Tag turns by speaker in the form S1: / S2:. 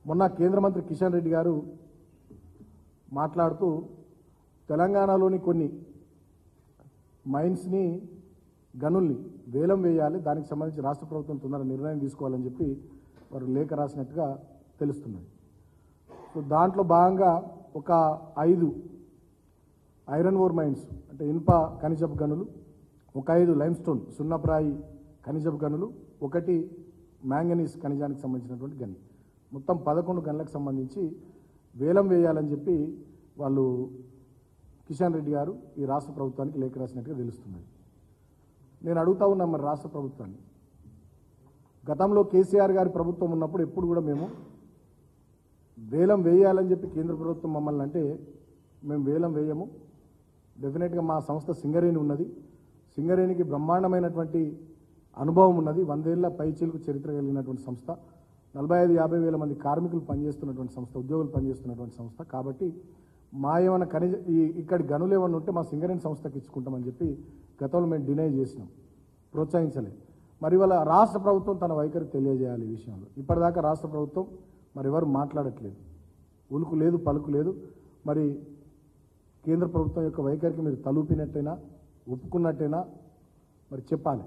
S1: మొన్న కేంద్ర మంత్రి కిషన్ రెడ్డి గారు మాట్లాడుతూ తెలంగాణలోని కొన్ని మైన్స్ని గనుల్ని వేలం వేయాలి, దానికి సంబంధించి రాష్ట్ర ప్రభుత్వం తొందర నిర్ణయం తీసుకోవాలని చెప్పి వారు లేఖ రాసినట్టుగా తెలుస్తున్నది. సో దాంట్లో భాగంగా ఒక 5 ఐరన్ ఓర్ మైన్స్ అంటే ఇనుప ఖనిజపు గనులు, ఒక 5 లైమ్స్టోన్ సున్నప్రాయి ఖనిజపు గనులు, 1 మ్యాంగనీస్ ఖనిజానికి సంబంధించినటువంటి గని, మొత్తం 11 గనులకు సంబంధించి వేలం వేయాలని చెప్పి వాళ్ళు కిషన్ రెడ్డి గారు ఈ రాష్ట్ర ప్రభుత్వానికి లేఖ రాసినట్టుగా తెలుస్తున్నది. నేను అడుగుతా ఉన్నా మరి రాష్ట్ర ప్రభుత్వాన్ని, గతంలో కేసీఆర్ గారి ప్రభుత్వం ఉన్నప్పుడు ఎప్పుడు కూడా మేము వేలం వేయాలని చెప్పి కేంద్ర ప్రభుత్వం మమ్మల్ని అంటే మేము వేలం వేయము, డెఫినెట్గా మా సంస్థ సింగరేణి ఉన్నది, సింగరేణికి బ్రహ్మాండమైనటువంటి అనుభవం ఉన్నది, 100 ఏళ్ల పైచీలకు చరిత్ర కలిగినటువంటి సంస్థ, 45-50 వేల మంది కార్మికులు పనిచేస్తున్నటువంటి సంస్థ, ఉద్యోగులు పనిచేస్తున్నటువంటి సంస్థ, కాబట్టి మా ఏమైనా ఇక్కడి గనులు ఏమన్నా ఉంటే మా సింగరేణి సంస్థకి ఇచ్చుకుంటామని చెప్పి గతంలో మేము డినై చేసినాం, ప్రోత్సహించలేదు. మరి ఇవాళ రాష్ట్ర ప్రభుత్వం తన వైఖరి తెలియజేయాలి ఈ విషయంలో. ఇప్పటిదాకా రాష్ట్ర ప్రభుత్వం మరి ఎవరు మాట్లాడట్లేదు, ఉలుకు లేదు పలుకు లేదు. మరి కేంద్ర ప్రభుత్వం యొక్క వైఖరికి మీరు తలూపినట్టయినా ఒప్పుకున్నట్టయినా మరి చెప్పాలి.